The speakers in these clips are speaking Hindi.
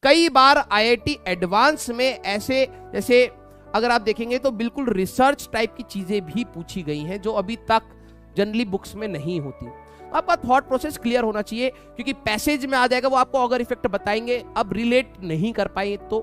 कई बार आईआईटी एडवांस में ऐसे, जैसे अगर आप देखेंगे तो बिल्कुल रिसर्च टाइप की चीजें भी पूछी गई हैं जो अभी तक जनरली बुक्स में नहीं होती। आपका थॉट प्रोसेस क्लियर होना चाहिए, क्योंकि पैसेज में आ जाएगा वो आपको ऑगर इफेक्ट बताएंगे, अब रिलेट नहीं कर पाए तो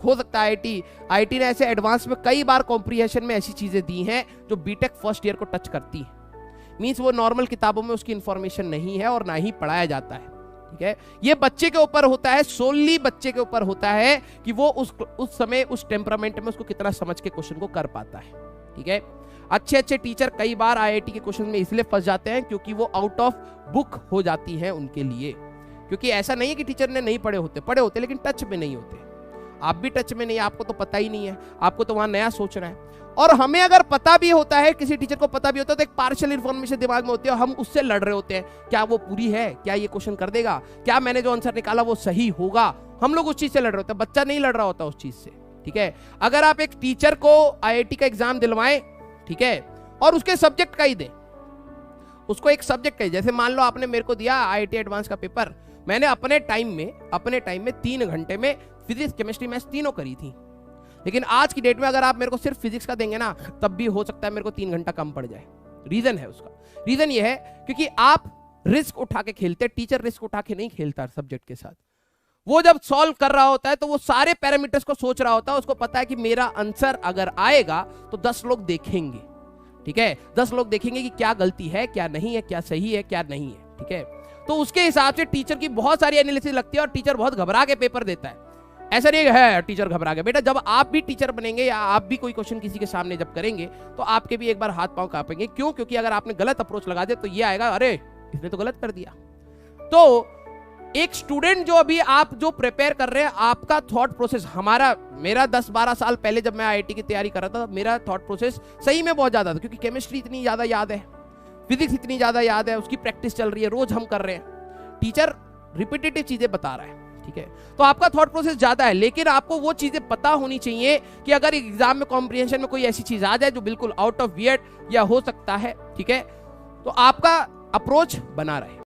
हो सकता है आईआईटी ने ऐसे एडवांस में कई बार कॉम्प्रिहेंशन में ऐसी चीजें दी हैं जो बीटेक फर्स्ट ईयर को टच करती है। मींस वो नॉर्मल किताबों में उसकी इंफॉर्मेशन नहीं है और ना ही पढ़ाया जाता है। ठीक है, ये बच्चे के ऊपर होता है, सोनली बच्चे के ऊपर होता है कि वो उस समय उस टेम्परामेंट में उसको कितना समझ के क्वेश्चन को कर पाता है। ठीक है, अच्छे अच्छे टीचर कई बार आईआईटी के क्वेश्चन में इसलिए फंस जाते हैं क्योंकि वो आउट ऑफ बुक हो जाती हैं उनके लिए। क्योंकि ऐसा नहीं है कि टीचर ने नहीं पढ़े होते लेकिन टच में नहीं होते। आप भी टच में नहीं, आपको तो पता ही नहीं है, आपको तो वहां नया सोचना है। और हमें अगर पता भी होता है, किसी टीचर को पता भी होता है, तो एक पार्शियल इन्फॉर्मेशन दिमाग में होती है, हम उससे लड़ रहे होते हैं, क्या वो पूरी है, क्या ये क्वेश्चन कर देगा, क्या मैंने जो आंसर निकाला वो सही होगा, हम लोग उस चीज से लड़ रहे होते हैं, बच्चा नहीं लड़ रहा होता उस चीज से। ठीक है, अगर आप एक टीचर को आईआईटी का एग्जाम दिलवाएं, ठीक है, और उसके सब्जेक्ट का ही दें, उसको एक सब्जेक्ट का ही, जैसे मान लो आपने मेरे को दिया आईआईटी एडवांस का पेपर, मैंने अपने टाइम में 3 घंटे में फिजिक्स केमिस्ट्री मैथ्स तीनों करी थी। लेकिन आज की डेट में अगर आप मेरे को सिर्फ फिजिक्स का देंगे ना, तब भी हो सकता है मेरे को 3 घंटा कम पड़ जाए। रीजन है उसका, रीजन ये है क्योंकि आप रिस्क उठा के खेलते, टीचर रिस्क उठा के नहीं खेलता सब्जेक्ट के साथ। वो जब सॉल्व कर रहा होता है तो वो सारे पैरामीटर्स को सोच रहा होता है, उसको पता है कि मेरा आंसर अगर आएगा तो 10 लोग देखेंगे। ठीक है, 10 लोग देखेंगे कि क्या गलती है, क्या नहीं है, क्या सही है, क्या नहीं है। ठीक है, तो उसके हिसाब से टीचर की बहुत सारी एनालिसिस लगती है और टीचर बहुत घबरा के पेपर देता है। ऐसा नहीं है टीचर घबरा गया, बेटा जब आप भी टीचर बनेंगे या आप भी कोई क्वेश्चन किसी के सामने जब करेंगे तो आपके भी एक बार हाथ पांव कांपेंगे। क्यों? क्योंकि अगर आपने गलत अप्रोच लगा दिया तो ये आएगा, अरे इसने तो गलत कर दिया। तो एक स्टूडेंट जो अभी आप जो प्रिपेयर कर रहे हैं, आपका थॉट प्रोसेस, मेरा 10-12 साल पहले जब मैं आईआईटी की तैयारी कर रहा था, मेरा थॉट प्रोसेस सही में बहुत ज्यादा था, क्योंकि केमिस्ट्री इतनी ज्यादा याद है, फिजिक्स इतनी ज्यादा याद है, उसकी प्रैक्टिस चल रही है, रोज हम कर रहे हैं, टीचर रिपीटेटिव चीजें बता रहा है। ठीक है, तो आपका थॉट प्रोसेस ज्यादा है, लेकिन आपको वो चीजें पता होनी चाहिए कि अगर एग्जाम में कॉम्प्रिहेंशन में कोई ऐसी चीज आ जाए जो बिल्कुल आउट ऑफ वियर्ड या हो सकता है, ठीक है, तो आपका अप्रोच बना रहे।